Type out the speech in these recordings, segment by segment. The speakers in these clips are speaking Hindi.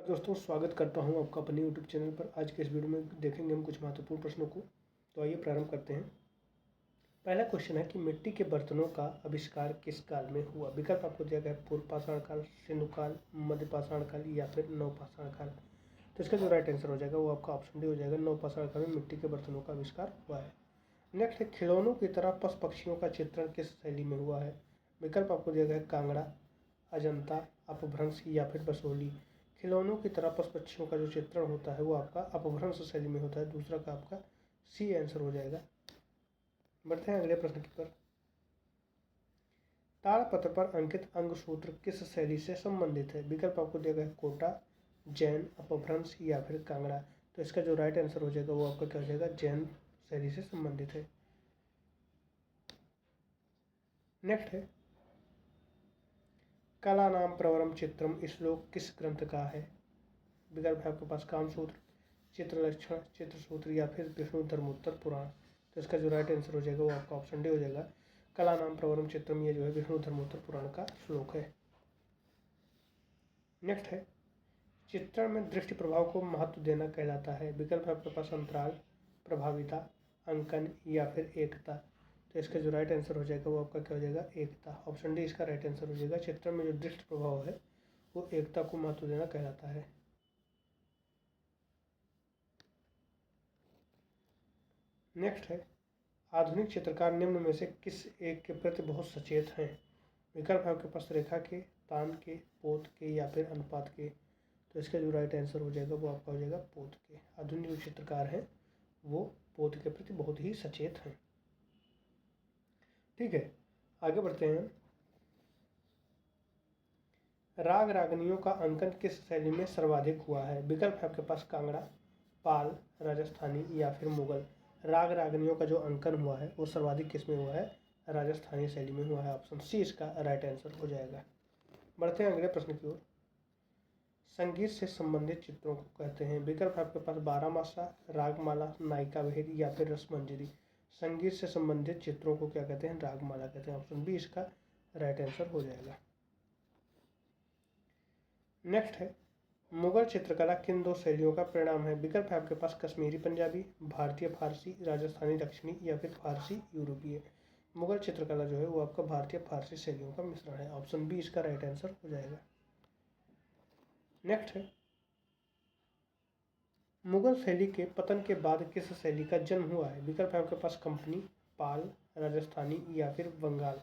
दोस्तों स्वागत करता हूं आपका अपने यूट्यूब चैनल पर। आज के इस वीडियो में देखेंगे हम कुछ महत्वपूर्ण प्रश्नों को। तो आइए प्रारंभ करते हैं। पहला क्वेश्चन है कि मिट्टी के बर्तनों का आविष्कार किस काल में हुआ। विकल्प आपको दिया गया है पूर्व पाषाण काल, सिंधु काल, मध्य पाषाण काल या फिर नवपाषाण काल। तो इसका जो राइट आंसर हो जाएगा वो आपका ऑप्शन डी हो जाएगा। नवपाषाण काल में मिट्टी के बर्तनों का आविष्कार हुआ है। नेक्स्ट है खिलौनों की तरह पशु पक्षियों का चित्रण किस शैली में हुआ है। विकल्प आपको दिया गया है कांगड़ा, अजंता, अपभ्रंश या फिर बसोहली। खिलौनों की तरह पशु पक्षियों का जो चित्रण होता है वो आपका अपभ्रंश शैली में होता है। दूसरा का आपका सी आंसर हो जाएगा। बढ़ते हैं अगले प्रश्न की पर। ताड़पत्र पर अंकित अंगसूत्र किस शैली से संबंधित है। विकल्प आपको दिया गया है कोटा, जैन, अपभ्रंश या फिर कांगड़ा। तो इसका जो राइट आंसर हो जाएगा वो आपका क्या हो जाएगा, जैन शैली से संबंधित है। नेक्स्ट है कला नाम प्रवरम चित्रम श्लोक किस ग्रंथ का है। विकल्प है आपके पास कामसूत्र, चित्रलक्षण, चित्रसूत्र या फिर विष्णु धर्मोत्तर पुराण। तो इसका जो राइट आंसर हो जाएगा वो आपका ऑप्शन डी हो जाएगा। कला नाम प्रवरम चित्रम, ये जो है विष्णु धर्मोत्तर पुराण का श्लोक है। नेक्स्ट है चित्रण में दृष्टि प्रभाव को महत्व देना कहलाता है। विकल्प है आपके पास अंतराल, प्रभाविता, अंकन या फिर एकता। तो इसका जो राइट आंसर हो जाएगा वो आपका क्या हो जाएगा, एकता। ऑप्शन डी इसका राइट आंसर हो जाएगा। चित्रण में जो दृष्टि प्रभाव है वो एकता को महत्व देना कहलाता है। नेक्स्ट है आधुनिक चित्रकार निम्न में से किस एक के प्रति बहुत सचेत हैं। विकल्प है आपके पास रेखा के, तान के, पोत के या फिर अनुपात के। तो इसका जो राइट आंसर हो जाएगा वो आपका हो जाएगा पोत के। आधुनिक जो चित्रकार हैं वो पोत के प्रति बहुत ही सचेत हैं। ठीक है, आगे बढ़ते हैं। राग रागनियों का अंकन किस शैली में सर्वाधिक हुआ है। विकल्प है आपके पास कांगड़ा, पाल, राजस्थानी या फिर मुगल। राग रागनियों का जो अंकन हुआ है वो सर्वाधिक किस में हुआ है, राजस्थानी शैली में हुआ है। ऑप्शन सी इसका राइट आंसर हो जाएगा। बढ़ते हैं अगले प्रश्न की ओर। संगीत से संबंधित चित्रों को कहते हैं। विकल्प है आपके पास बारहमासा, रागमाला, नायिका भेद या फिर रसमंजरी। संगीत से संबंधित चित्रों को क्या कहते हैं, रागमाला कहते हैं। ऑप्शन बी इसका राइट आंसर हो जाएगा। नेक्स्ट है मुगल चित्रकला किन दो शैलियों का परिणाम है। विकल्प है आपके पास कश्मीरी पंजाबी, भारतीय फारसी, राजस्थानी दक्षिणी या फिर फारसी यूरोपीय। मुगल चित्रकला जो है वो आपका भारतीय फारसी शैलियों का मिश्रण है। ऑप्शन बी इसका राइट आंसर हो जाएगा। नेक्स्ट है मुगल शैली के पतन के बाद किस शैली का जन्म हुआ है। विकल्प है आपके पास कंपनी, पाल, राजस्थानी या फिर बंगाल।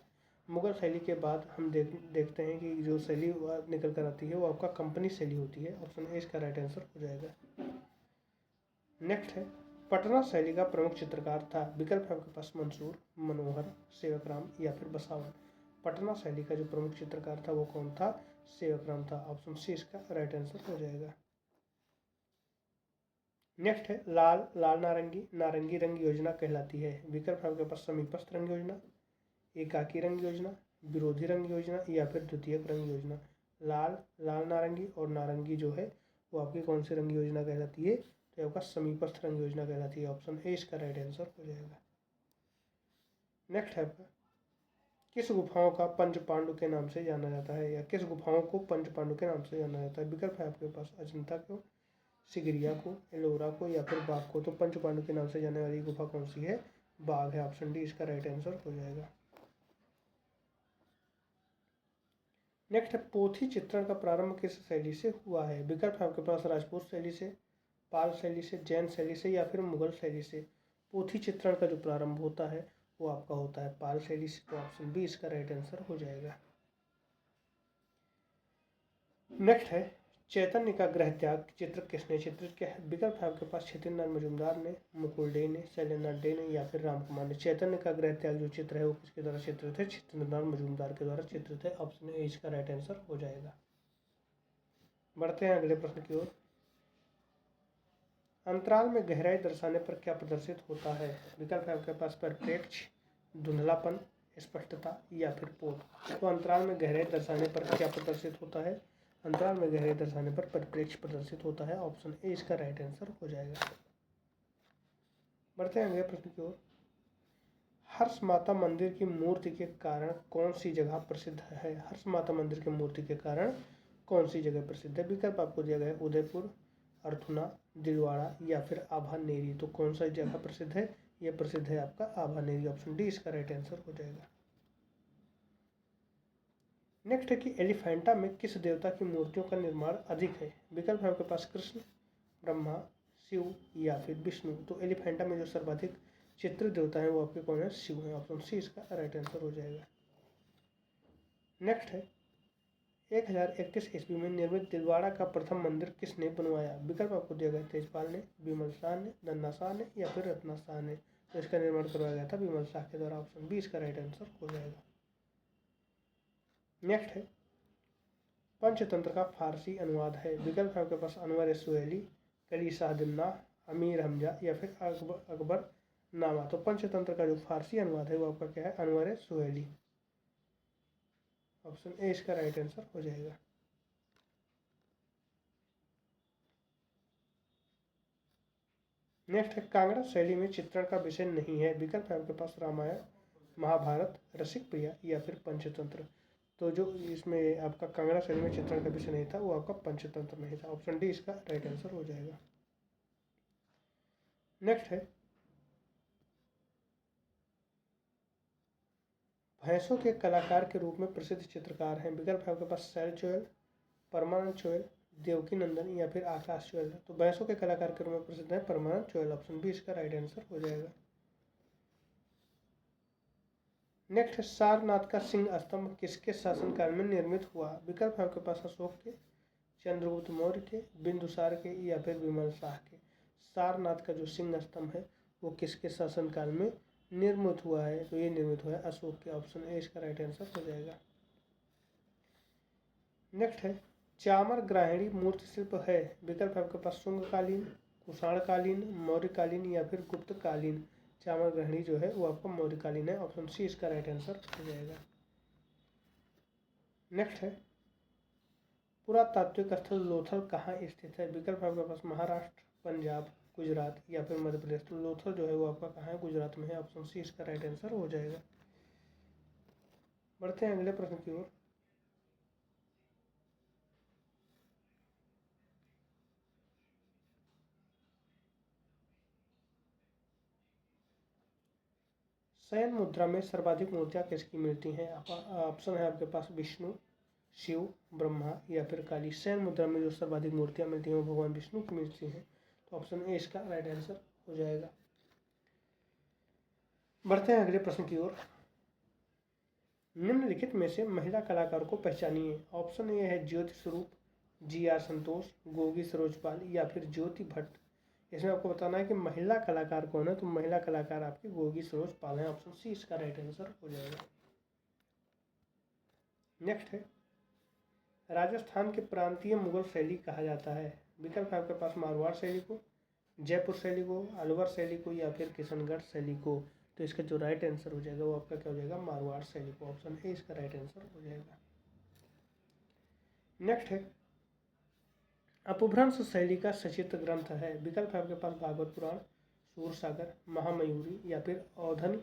मुगल शैली के बाद हम देखते हैं कि जो शैली निकल कर आती है वो आपका कंपनी शैली होती है। ऑप्शन ए इसका राइट आंसर हो जाएगा। नेक्स्ट है पटना शैली का प्रमुख चित्रकार था। विकल्प है आपके पास मंसूर, मनोहर, सेवकराम या फिर बसावन। पटना शैली का जो प्रमुख चित्रकार था वो कौन था, सेवकराम था। ऑप्शन सी इसका राइट आंसर हो जाएगा। नेक्स्ट है लाल, लाल नारंगी, नारंगी रंग योजना कहलाती है। विकल्प है आपके पास समीपस्थ रंग योजना, एकाकी रंग योजना, विरोधी रंग योजना या फिर द्वितीयक रंग योजना। लाल, लाल नारंगी और नारंगी जो है वो आपकी कौन सी रंग योजना कहलाती है, तो आपका समीपस्थ रंग योजना कहलाती है। ऑप्शन ए इसका राइट आंसर हो जाएगा। नेक्स्ट है आपका किस गुफाओं का पंच पांडु के नाम से जाना जाता है, या किस गुफाओं को पंच पांडु के नाम से जाना जाता है। विकल्प है आपके पास अजंता को, सिगरिया को, एलोरा को या फिर बाघ को। तो पंच पांडु के नाम से जाने वाली गुफा कौन सी है, बाघ है। ऑप्शन डी इसका राइट आंसर हो जाएगा। नेक्स्ट है पोथी चित्रण का प्रारंभ किस शैली से हुआ है। विकल्प है आपके पास राजपूत शैली से, पाल शैली से, जैन शैली से या फिर मुगल शैली से। पोथी चित्रण का जो प्रारंभ होता है वो आपका होता है पाल शैली से। तो ऑप्शन बी इसका राइट आंसर हो जाएगा। नेक्स्ट है चैतन्य का गृह त्याग चित्र किसने चित्रित किया है। विकल्प है आपके पास छितिनलाल मजूमदार ने, मुकुल डे ने, शैलेंद्रनाथ डे ने या फिर रामकुमार ने। चैतन्य का गृह त्याग जो चित्र है वो किसके द्वारा चित्रित है, छितिनलाल मजूमदार के द्वारा चित्रित है। ऑप्शन ए इसका राइट आंसर हो जाएगा। बढ़ते हैं अगले प्रश्न की ओर। अंतराल में गहराई दर्शाने पर क्या प्रदर्शित होता है। विकल्प है आपके पास परिप्रेक्ष्य, धुंधलापन, स्पष्टता या फिर पोत। तो अंतराल में गहराई दर्शाने पर क्या प्रदर्शित होता है, अंतराल में गहराई दर्शाने पर परिप्रेक्ष्य प्रदर्शित होता है। ऑप्शन ए इसका राइट आंसर हो जाएगा। बढ़ते हैं अगले प्रश्न की ओर। हर्ष माता मंदिर की मूर्ति के कारण कौन सी जगह प्रसिद्ध है। हर्ष माता मंदिर की मूर्ति के कारण कौन सी जगह प्रसिद्ध है? विकल्प आपको दिया गया है उदयपुर, अर्थुना, दिलवाड़ा या फिर आभानेरी। तो कौन सा जगह प्रसिद्ध है? ये प्रसिद्ध है आपका आभानेरी। ऑप्शन डी इसका राइट आंसर हो जाएगा। नेक्स्ट है कि एलिफेंटा में किस देवता की मूर्तियों का निर्माण अधिक है? विकल्प है आपके पास कृष्ण, ब्रह्मा, शिव या फिर विष्णु। तो एलिफेंटा में जो सर्वाधिक चित्रित देवता है वो आपके कौन है? शिव है। ऑप्शन सी इसका राइट आंसर हो जाएगा। नेक्स्ट है 1031 ईस्वी में निर्मित दिलवाड़ा का प्रथम मंदिर किसने बनवाया? विकल्प आपको दिया गया तेजपाल ने, विमल शाह ने, नन्ना शाह ने या फिर रत्ना शाह ने। तो इसका निर्माण करवाया गया था विमल शाह के द्वारा। ऑप्शन बी इसका राइट आंसर हो जाएगा। नेक्स्ट है पंचतंत्र का फारसी अनुवाद है। विकल्प है आपके पास अनवर सुहेली, कली शाहदिन्ना, अमीर हमजा या फिर अकबर नामा। तो पंचतंत्र का जो फारसी अनुवाद है वो आपका क्या है? अनवर सुहेली। ऑप्शन ए इसका राइट आंसर हो जाएगा। नेक्स्ट है कांगड़ा शैली में चित्रण का विषय नहीं है। विकल्प है आपके पास रामायण, महाभारत, रसिक प्रिया या फिर पंचतंत्र। तो जो इसमें आपका कांगड़ा शैली में चित्रण का विषय नहीं था वो आपका पंचतंत्र नहीं था। ऑप्शन डी इसका राइट आंसर हो जाएगा। नेक्स्ट है भैंसों के कलाकार के रूप में प्रसिद्ध चित्रकार हैं। विकल्प है आपके पास शैल चोयल, परमानंद चोयल, देवकी नंदन या फिर आकाश चोयल। तो भैंसों के कलाकार के रूप में प्रसिद्ध है परमानंद चोयल। ऑप्शन बी इसका राइट आंसर हो जाएगा। नेक्स्ट है सारनाथ का सिंह स्तंभ किसके शासनकाल में निर्मित हुआ? विकल्प है आपके पास अशोक के, चंद्रगुप्त मौर्य के, बिंदुसार के या फिर विमल शाह के। सारनाथ का जो सिंह स्तंभ है वो किसके शासनकाल में निर्मित हुआ है? तो ये निर्मित हुआ है अशोक के। ऑप्शन ए इसका राइट आंसर हो जाएगा। नेक्स्ट है चामर ग्राहिणी मूर्ति शिल्प है। विकल्प है आपके पास शुंगकालीन, कुषाणकालीन, मौर्यकालीन या फिर गुप्तकालीन। चामर ग्रहणी जो है वो आपका मौर्यकालीन है। ऑप्शन सी इसका राइट आंसर हो जाएगा। नेक्स्ट है पुरातात्विक स्थल लोथल कहाँ स्थित है? विकल्प आपके पास महाराष्ट्र, पंजाब, गुजरात या फिर मध्य प्रदेश। तो लोथल जो है वो आपका कहाँ है? गुजरात में है। ऑप्शन सी इसका राइट आंसर हो जाएगा। बढ़ते हैं अगले प्रश्न की ओर। शयन मुद्रा में सर्वाधिक मूर्तियाँ किसकी मिलती हैं? ऑप्शन है आपके पास विष्णु, शिव, ब्रह्मा या फिर काली। शयन मुद्रा में जो सर्वाधिक मूर्तियां मिलती हैं वो भगवान विष्णु की मिलती हैं। तो ऑप्शन ए इसका राइट आंसर हो जाएगा। बढ़ते हैं अगले प्रश्न की ओर। निम्नलिखित में से महिला कलाकार को पहचानिए। ऑप्शन ए है ज्योति स्वरूप, जी आर संतोष, गोगी सरोजपाल या फिर ज्योति भट्ट। इसमें आपको बताना है कि महिला कलाकार कौन है। तो महिला कलाकार आपकी गोगी सरोजपाल है। ऑप्शन सी इसका राइट आंसर हो जाएगा। नेक्स्ट है राजस्थान के प्रांतीय मुगल शैली कहा जाता है। विकल्प है आपके पास मारवाड़ शैली को, जयपुर शैली को, अलवर शैली को या फिर किशनगढ़ शैली को। तो इसका जो राइट आंसर हो जाएगा वो आपका क्या हो जाएगा? मारवाड़ शैली को। ऑप्शन ए इसका राइट आंसर हो जाएगा। नेक्स्ट है अपभ्रंश शैली का सचित्र ग्रंथ है। विकल्प है आपके पास भागवत पुराण, सूरसागर, महामयूरी या फिर औधन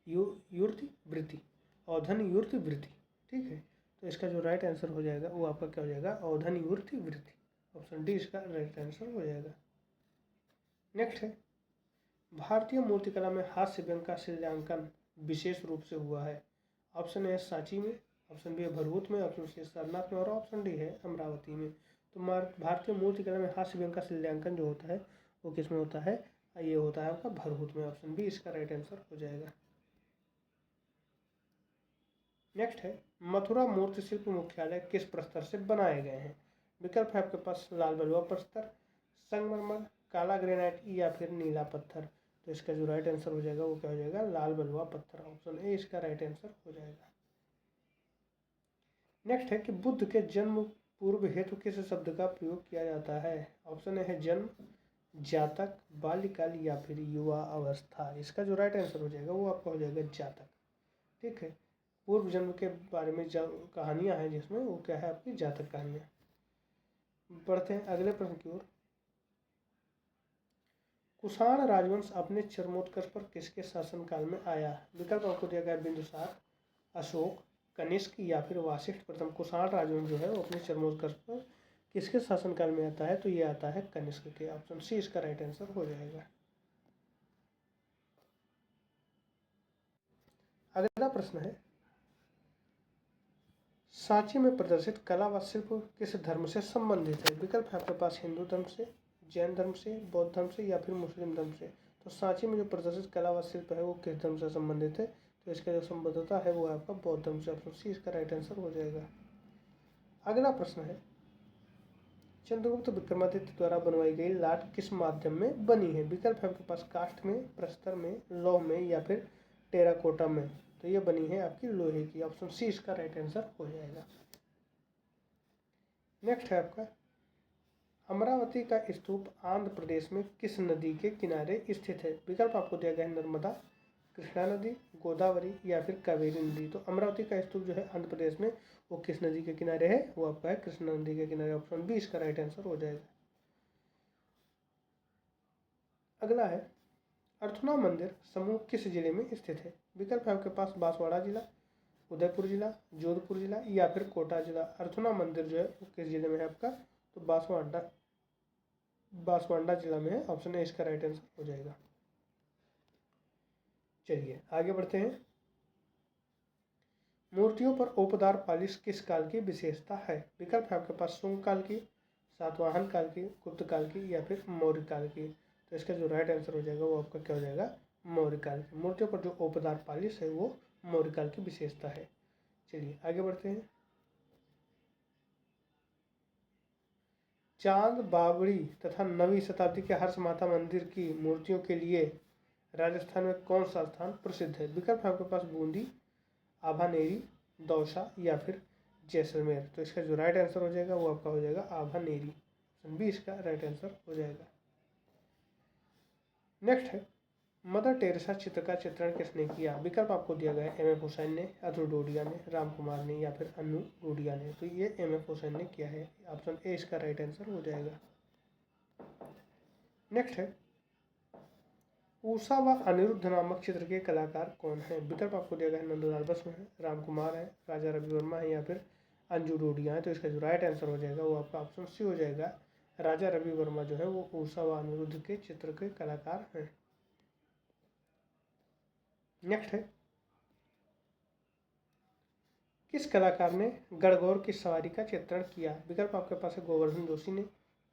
यूर्ति वृत्ति। औधन यूर्ति वृत्ति, ठीक है। तो इसका जो राइट आंसर हो जाएगा वो आपका क्या हो जाएगा? औधन यूर्ति वृत्ति। ऑप्शन डी इसका राइट आंसर हो जाएगा। नेक्स्ट है भारतीय मूर्तिकला में हास्य व्यंग का शिल्पांकन विशेष रूप से हुआ है। ऑप्शन ए सांची में, ऑप्शन बी है भरभूत में, ऑप्शन सी सारनाथ में और ऑप्शन डी है अमरावती में। तो भारतीय मूर्तिकला में हास्य व्यंग का शिल्पांकन जो होता है वो किस में होता है? ये होता है आपका भरभूत में। ऑप्शन बी इसका राइट आंसर हो जाएगा। नेक्स्ट है मथुरा मूर्ति शिल्प मुख्यालय किस प्रस्तर से बनाए गए हैं? विकल्प है आपके पास लाल बलुआ प्रस्तर, संगमरमर, काला ग्रेनाइट या फिर नीला पत्थर। तो इसका जो राइट आंसर हो जाएगा वो क्या हो जाएगा? लाल बलुआ पत्थर। ऑप्शन ए इसका राइट आंसर हो जाएगा। नेक्स्ट है कि बुद्ध के जन्म पूर्व हेतु किस शब्द का प्रयोग किया जाता है? ऑप्शन ए है जन्म, जातक, बाल्यकाल या फिर युवा अवस्था। इसका जो राइट आंसर हो जाएगा वो आपका हो जाएगा जातक, ठीक है। पूर्व जन्म के बारे में जो कहानियाँ हैं जिसमें वो क्या है? आपकी जातक कहानियाँ। बढ़ते हैं अगले प्रश्न की ओर। कुषाण राजवंश अपने चरमोत्कर्ष पर किसके शासनकाल में आया? विकल्प आपको दिया गया बिंदुसार, अशोक, कनिष्क या फिर वासिष्ठ प्रथम कुषाण राजवंश जो है वो अपने चरमोत्कर्ष पर किसके शासनकाल में आता है? तो ये आता है कनिष्क के। ऑप्शन सी इसका राइट आंसर हो जाएगा। अगला प्रश्न है, सांची में प्रदर्शित कला व शिल्प किस धर्म से संबंधित है? विकल्प है आपके पास हिंदू धर्म से, जैन धर्म से, बौद्ध धर्म से या फिर मुस्लिम धर्म से। तो सांची में जो प्रदर्शित कला व शिल्प है वो किस धर्म से संबंधित है? तो इसका जो संबद्धता है वो है आपका बौद्ध धर्म से। ऑप्शन सी इसका राइट आंसर हो जाएगा। अगला प्रश्न है, चंद्रगुप्त विक्रमादित्य द्वारा बनवाई गई लाट किस माध्यम में बनी है? विकल्प है आपके पास काष्ठ में, प्रस्तर में, लौह में या फिर टेराकोटा में। तो ये बनी है आपकी लोहे की। ऑप्शन सी इसका राइट आंसर हो जाएगा। नेक्स्ट है आपका, अमरावती का स्तूप आंध्र प्रदेश में किस नदी के किनारे स्थित है? विकल्प आपको दिया गया है नर्मदा, कृष्णा नदी, गोदावरी या फिर कावेरी नदी। तो अमरावती का स्तूप जो है आंध्र प्रदेश में वो किस नदी के किनारे है? वो आपका है कृष्णा नदी के किनारे। ऑप्शन बी इसका राइट आंसर हो जाएगा। अगला है, अर्थुना मंदिर समूह किस जिले में स्थित है? विकल्प है आपके पास बांसवाड़ा जिला, उदयपुर जिला, जोधपुर जिला या फिर कोटा जिला। अर्थुना मंदिर जो है वो किस जिले में है आपका? तो बांसवाड़ा जिला में है। ऑप्शन ए इसका राइट आंसर हो जाएगा। चलिए आगे बढ़ते हैं। मूर्तियों पर ओपदार पालिश किस काल की विशेषता है? विकल्प है आपके पास शुंग काल की, सातवाहन काल की, गुप्त काल की या फिर मौर्य काल की। तो इसका जो राइट आंसर हो जाएगा वो आपका क्या हो जाएगा? मौर्य काल की। मूर्तियों पर जो ओपदार पालिश है वो मौर्य काल की विशेषता है। चलिए आगे बढ़ते हैं। चांद बावड़ी तथा 9वीं शताब्दी के हर्ष माता मंदिर की मूर्तियों के लिए राजस्थान में कौन सा स्थान प्रसिद्ध है? विकल्प है आपके पास बूंदी, आभानेरी, दौसा या फिर जैसलमेर। तो इसका जो राइट आंसर हो जाएगा वो आपका हो जाएगा आभानेरी। ऑप्शन बी इसका राइट आंसर हो जाएगा। नेक्स्ट है, मदर टेरेसा चित्र का चित्रण किसने किया? विकल्प आपको दिया गया है एम एफ हुसैन ने, अतुल डोडिया ने, राम कुमार ने या फिर अनु डोडिया ने। तो ये एम एफ हुसैन ने किया है। ऑप्शन ए इसका राइट आंसर हो जाएगा। नेक्स्ट है, उषा व अनिरुद्ध नामक चित्र के कलाकार कौन है? विकल्प आपको दिया गया है नंदलाल बसु है, राम कुमार है, राजा रवि वर्मा है या फिर अंजू डोडिया है। तो इसका जो राइट आंसर हो जाएगा वो आपका ऑप्शन सी हो जाएगा। राजा रवि वर्मा जो है वो उषा व अनिरुद्ध के चित्र के कलाकार हैं। नेक्स्ट है, किस कलाकार ने गणगौर की सवारी का चित्रण किया? विकल्प आपके पास है गोवर्धन जोशी ने,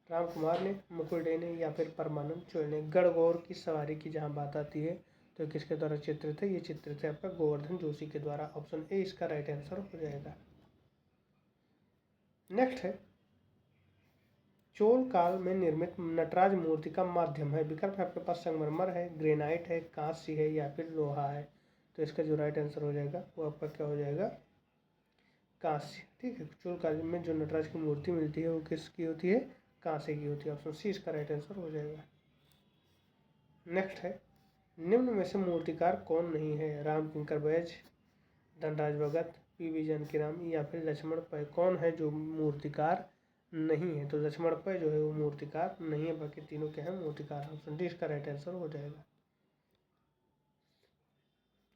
राम कुमार ने, मुकुल डे ने या फिर परमानंद चोर ने। गणगौर की सवारी की जहाँ बात आती है तो किसके द्वारा चित्रित है? ये चित्रित है आपका गोवर्धन जोशी के द्वारा। ऑप्शन ए इसका राइट आंसर हो जाएगा। नेक्स्ट है, चोल काल में निर्मित नटराज मूर्ति का माध्यम है? विकल्प है आपके पास संगमरमर है, ग्रेनाइट है, कांस्य है या फिर लोहा है। तो इसका जो राइट आंसर हो जाएगा वो आपका क्या हो जाएगा? कांस्य। ठीक है, चोल काल में जो नटराज की मूर्ति मिलती है वो किसकी होती है? कांस्य की होती है। ऑप्शन सी इसका राइट आंसर हो जाएगा। नेक्स्ट है, निम्न में से मूर्तिकार कौन नहीं है? राम किंकर बैज, धनराज भगत, पी.वी. जानकीराम या फिर लक्ष्मण पै। कौन है जो मूर्तिकार नहीं है? तो लक्ष्मण पै जो है वो मूर्तिकार नहीं है, बाकी तीनों क्या है? मूर्तिकार। ऑप्शन डी इसका राइट आंसर हो जाएगा।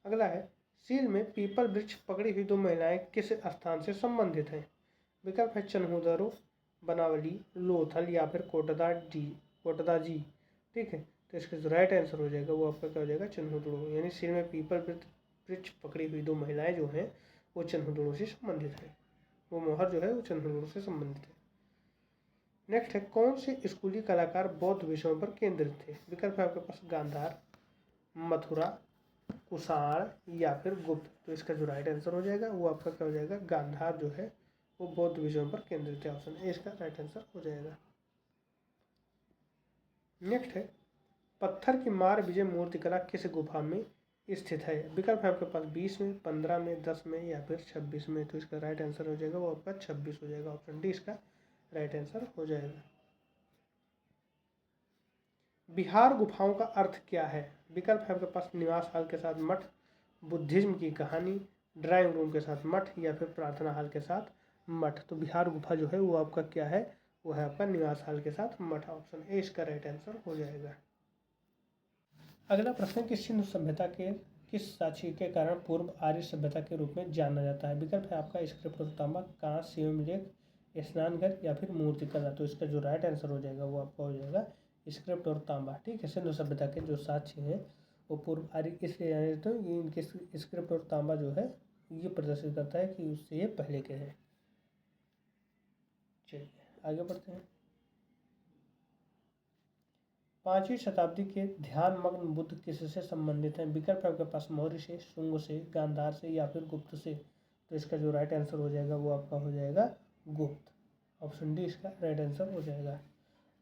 अगला है, सील में पीपल वृक्ष पकड़ी हुई 2 महिलाएं किस स्थान से संबंधित हैं? विकल्प है चन्हुदरो, बनावली, लोथल या फिर कोटदा जी। ठीक है, तो इसका जो राइट आंसर हो जाएगा वो आपका क्या हो जाएगा? चन्हुदरो। यानी सील में पीपल वृक्ष पकड़ी हुई 2 महिलाएं जो हैं वो चन्हुदरो से संबंधित है। वो मोहर जो है वो चन्हुदरो से संबंधित है। नेक्स्ट है, कौन से स्कूली कलाकार बौद्ध विषयों पर केंद्रित थे? विकल्प है आपके पास गांधार, मथुरा, कुषाण या फिर गुप्त। तो इसका जो राइट आंसर हो जाएगा वो आपका क्या हो जाएगा? गांधार जो है वो बौद्ध विषयों पर केंद्रित है। ऑप्शन ए इसका राइट आंसर हो जाएगा। नेक्स्ट है, पत्थर की मार विजय मूर्तिकला किस गुफा में स्थित है? विकल्प है आपके पास 20 में, 15 में, 10 में या फिर 26 में। तो इसका राइट आंसर हो जाएगा वो आपका 26 हो जाएगा। ऑप्शन डी इसका राइट आंसर हो जाएगा। बिहार गुफाओं का अर्थ क्या है? विकल्प है आपके पास निवास हाल के साथ मठ, बुद्धिज्म की कहानी, ड्राइंग रूम के साथ मठ या फिर प्रार्थना हाल के साथ मठ। तो बिहार गुफा जो है वो आपका क्या है? वो है आपका निवास हाल के साथ मठ। ऑप्शन ए इसका राइट आंसर हो जाएगा। अगला प्रश्न कि सिंधु सभ्यता के किस साक्ष्य के कारण पूर्व आर्य सभ्यता के रूप में जाना जाता है? विकल्प है आपका स्क्रिप्ट और तांबा, कांस्य, शिवलिक, स्नानघर या फिर मूर्ति कला। तो इसका जो राइट आंसर हो जाएगा वो आपका हो जाएगा स्क्रिप्ट और तांबा। ठीक है, सिंधु सभ्यता के जो साक्ष्य हैं वो पूर्व आर्य इसलिए जाने जाते हैं, ये इनके स्क्रिप्ट और तांबा जो है ये प्रदर्शित करता है कि उससे ये पहले के हैं। चलिए आगे बढ़ते हैं। 5वीं शताब्दी के ध्यान मग्न बुद्ध किससे संबंधित हैं? विकल्प है आपके पास मौर्य से, शुंग से, गांधार से या फिर गुप्त से। तो इसका जो राइट आंसर हो जाएगा वो आपका हो जाएगा गुप्त। ऑप्शन डी इसका राइट आंसर हो जाएगा।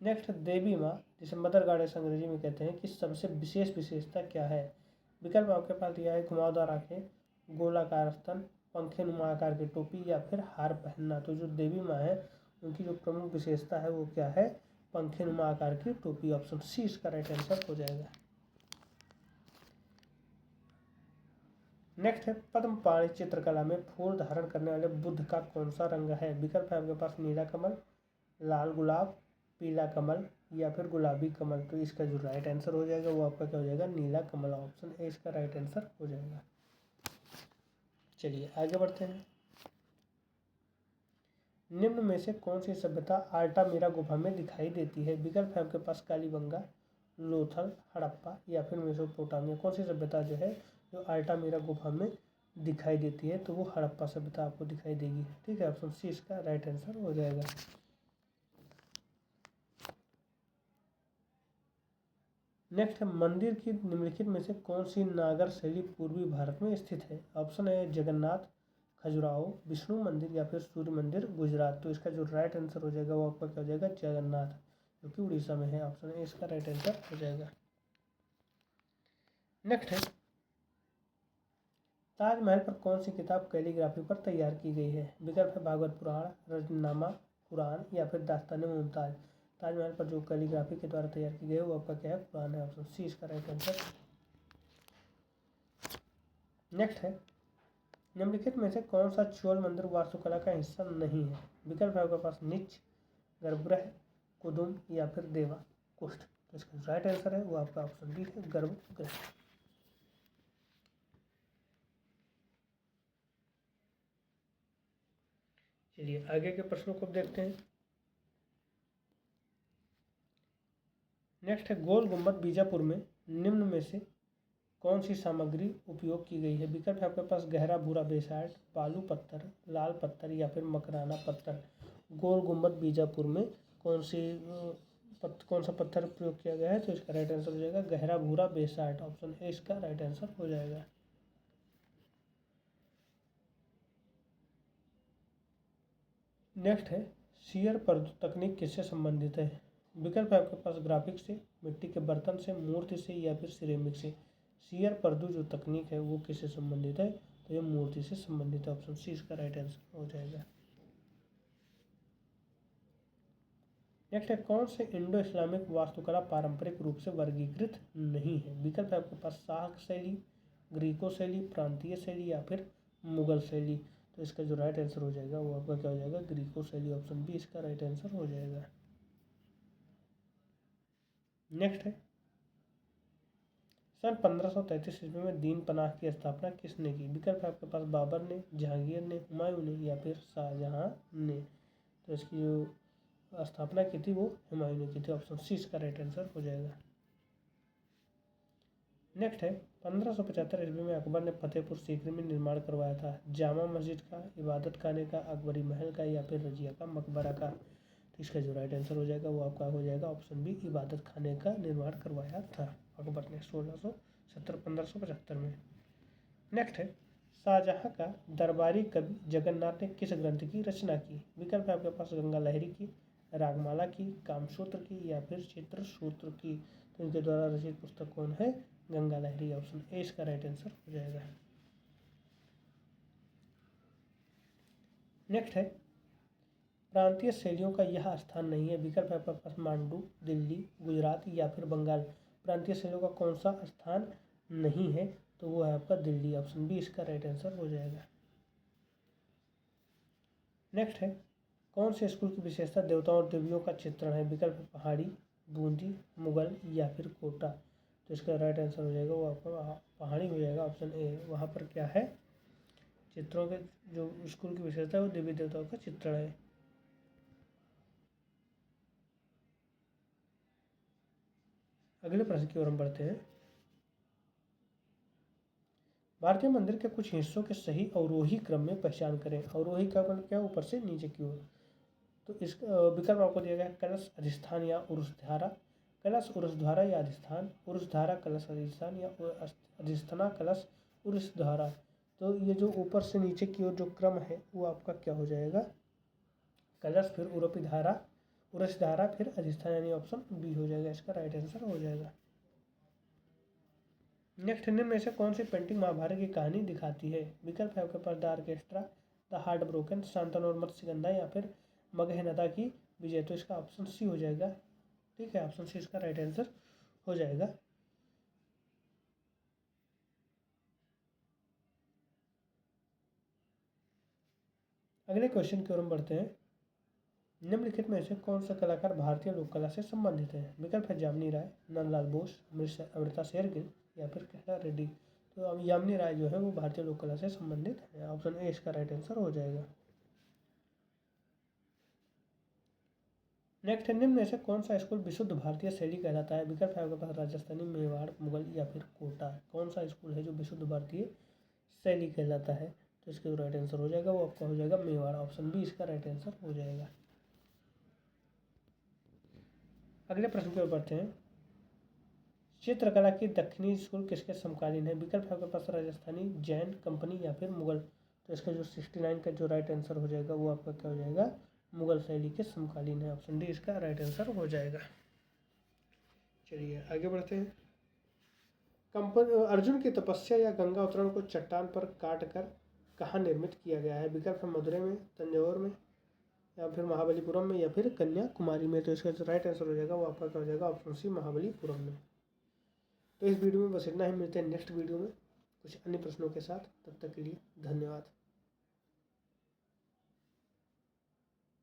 नेक्स्ट, देवी माँ जिसे मदर गॉडेस अंग्रेजी में कहते हैं, कि सबसे विशेष विशेषता क्या है? विकल्प आपके पास दिया है घुमावदार आंखें, गोलाकार स्तन, पंखे नुमा आकार की टोपी या फिर हार पहनना। तो जो देवी माँ है उनकी जो प्रमुख विशेषता है वो क्या है? पंखे नुमा आकार की टोपी। ऑप्शन सी इसका राइट आंसर हो जाएगा। नेक्स्ट है, पद्म पाणि चित्रकला में फूल धारण करने वाले बुद्ध का कौन सा रंग है? विकल्प है आपके पास नीला कमल, लाल गुलाब, पीला कमल या फिर गुलाबी कमल। तो इसका जो राइट आंसर हो जाएगा वो आपका क्या हो जाएगा? नीला कमल। ऑप्शन ए इसका राइट आंसर हो जाएगा। चलिए आगे बढ़ते हैं। निम्न में से कौन सी सभ्यता अल्टामिरा गुफा में दिखाई देती है? विकल्प है आपके पास कालीबंगा, लोथल, हड़प्पा या फिर मेसोपोटामिया। कौन सी सभ्यता जो है जो अल्टामिरा गुफा में दिखाई देती है? तो वो हड़प्पा सभ्यता आपको दिखाई देगी। ठीक है, ऑप्शन सी इसका राइट आंसर हो जाएगा। नेक्स्ट है, मंदिर की निम्नलिखित में से कौन सी नागर शैली पूर्वी भारत में स्थित है? ऑप्शन है जगन्नाथ, खजुराहो, विष्णु मंदिर या फिर सूर्य मंदिर गुजरात। तो इसका जो राइट आंसर हो जाएगा वो आपका क्या हो जाएगा? जगन्नाथ, जो कि उड़ीसा में है। ऑप्शन ए इसका राइट आंसर हो जाएगा। नेक्स्ट है, ताजमहल पर कौन सी किताब कैलीग्राफी पर तैयार की गई है? विकल्प है भागवत पुराण, रजनीनामा, कुरान या फिर दास्तान मुमताज। ताजमहल पर जो कैलीग्राफी के द्वारा तैयार की गई है वो आपका क्या है? कुरान है। ऑप्शन सी इसका राइट आंसर। नेक्स्ट है, निम्नलिखित में से कौन सा चोल मंदिर वास्तुकला का हिस्सा नहीं है? विकल्प है आपके पास निच, गर्भगृह, कुदुम या फिर देवा कुष्ठ। तो इसका राइट आंसर है वो आपका ऑप्शन डी है, गर्भगृह। चलिए आगे के प्रश्नों को देखते हैं। नेक्स्ट है, गोल गुम्बद बीजापुर में निम्न में से कौन सी सामग्री उपयोग की गई है? विकल्प है आपके पास गहरा भूरा बेसाल्ट, बालू पत्थर, लाल पत्थर या फिर मकराना पत्थर। गोल गुम्बद बीजापुर में कौन सा पत्थर प्रयोग किया गया है? तो इसका राइट आंसर हो जाएगा गहरा भूरा बेसाल्ट। ऑप्शन ए इसका राइट आंसर हो जाएगा। नेक्स्ट है, शियर पर्दू तकनीक किससे संबंधित है? विकल्प है आपके पास ग्राफिक्स से, मिट्टी के बर्तन से, मूर्ति से या फिर सिरेमिक से। शियर पर्दू जो तकनीक है वो किससे संबंधित है? तो ये मूर्ति से संबंधित है। ऑप्शन सी इसका राइट आंसर हो जाएगा। नेक्स्ट है, कौन से इंडो इस्लामिक वास्तुकला पारंपरिक रूप से वर्गीकृत नहीं है? विकल्प है आपके पास शाक शैली, ग्रीको शैली, प्रांतीय शैली या फिर मुगल शैली। तो इसका जो राइट आंसर हो जाएगा वो आपका क्या हो जाएगा? ग्रीको शैली। ऑप्शन बी इसका राइट आंसर हो जाएगा। नेक्स्ट है, सन 1533 ईस्वी में दीन पनाह की स्थापना किसने की? विकल्प है आपके पास बाबर ने, जहांगीर ने, हुमायूं ने या फिर शाहजहां ने। तो इसकी जो स्थापना की थी वो हुमायूं ने की थी। ऑप्शन सी इसका राइट आंसर हो जाएगा। नेक्स्ट है, 1575 ईस्वी में अकबर ने फतेहपुर सीकरी में निर्माण करवाया था जामा मस्जिद का, इबादत खाने का, अकबरी महल का या फिर रजिया का मकबरा का। तो इसका जो राइट आंसर हो जाएगा वो आपका हो जाएगा ऑप्शन बी, इबादत खाने का निर्माण करवाया था अकबर ने 1575 में। नेक्स्ट है, शाहजहां का दरबारी कवि जगन्नाथ ने किस ग्रंथ की रचना की? विकल्प है आपके पास गंगा लहरी की, रागमाला की, कामसूत्र की या फिर चित्रसूत्र की। तो इनके द्वारा रचित पुस्तक कौन है? गंगा लहरी। ऑप्शन ए इसका राइट आंसर हो जाएगा। नेक्स्ट है, प्रांतीय शैलियों का यह स्थान नहीं है। विकल्प है आपके पास मांडू, दिल्ली, गुजरात या फिर बंगाल। प्रांतीय शैलियों का कौन सा स्थान नहीं है? तो वो है आपका दिल्ली। ऑप्शन बी इसका राइट आंसर हो जाएगा। नेक्स्ट है, कौन से स्कूल की विशेषता देवताओं और देवियों का चित्रण है? विकल्प है पहाड़ी, बूंदी, मुगल या फिर कोटा। तो इसका राइट आंसर हो जाएगा वो आपका पहाड़ी हो जाएगा, ऑप्शन ए। वहाँ पर क्या है, चित्रों के जो स्कूल की विशेषता है वो देवी देवताओं का चित्रण है। अगले प्रश्न की ओर हम बढ़ते हैं। भारतीय मंदिर के कुछ हिस्सों के सही अवरोही क्रम में पहचान करें। अवरोही का मतलब क्या, ऊपर से नीचे की ओर। तो इस विकल्प आपको दिया गया है, कलश, अधिष्ठान या उरुषधारा। कलश, उरुषधारा या अधिष्ठान। उरुषधारा, कलश, अधिष्ठान या अधिष्ठाना, कलश, उरुषधारा। तो ये जो ऊपर से नीचे की ओर जो क्रम है वो आपका क्या हो जाएगा, कलश, फिर उरुषधारा, उरुषधारा, फिर अधिष्ठान, यानी ऑप्शन बी हो जाएगा, इसका राइट आंसर हो जाएगा। नेक्स्ट, निम्न में से कौन सी पेंटिंग महाभारत की कहानी दिखाती है। विकल्प है आपके पास, the orchestra, the heart broken, Shantanu और मत्स्यगंधा, या फिर मगहनदा की विजय। तो इसका ऑप्शन सी हो जाएगा। ठीक है, ऑप्शन सी इसका राइट आंसर हो जाएगा। अगले क्वेश्चन की ओर हम बढ़ते हैं। निम्नलिखित में से कौन सा कलाकार भारतीय लोक कला से संबंधित है। विकल्प है, जामिनी राय, नंदलाल बोस, अमृता शेरगिल, या फिर कृष्णा रेड्डी। तो अब यामिनी राय जो है वो भारतीय लोक कला से संबंधित है, ऑप्शन ए इसका राइट आंसर हो जाएगा। नेक्स्ट, निम्न में से कौन सा स्कूल विशुद्ध भारतीय शैली कहलाता है। विकल्प है आपके पास, राजस्थानी, मेवाड़, मुगल, या फिर कोटा। कौन सा स्कूल है जो विशुद्ध भारतीय शैली कहलाता है। तो इसका जो राइट आंसर हो जाएगा वो आपका हो जाएगा मेवाड़, ऑप्शन बी इसका राइट आंसर हो जाएगा। अगले प्रश्न की ओर बढ़ते हैं। चित्रकला की दक्षिणी स्कूल किसके समकालीन है। विकल्प है आपके पास, राजस्थानी, जैन, कंपनी, या फिर मुगल। तो इसका जो 69 का जो राइट आंसर हो जाएगा वो आपका क्या हो जाएगा, मुगल शैली के समकालीन है, ऑप्शन डी इसका राइट आंसर हो जाएगा। चलिए आगे बढ़ते हैं। अर्जुन की तपस्या या गंगा अवतरण को चट्टान पर काट कर कहाँ निर्मित किया गया है। विकल्प है, मदुरै में, तंजौर में, या फिर महाबलीपुरम में, या फिर कन्याकुमारी में। तो इसका जो राइट आंसर हो जाएगा वो आपका क्या हो जाएगा, ऑप्शन सी महाबलीपुरम में। तो इस वीडियो में बस इतना ही, मिलते हैं नेक्स्ट वीडियो में कुछ अन्य प्रश्नों के साथ। तब तक के लिए धन्यवाद।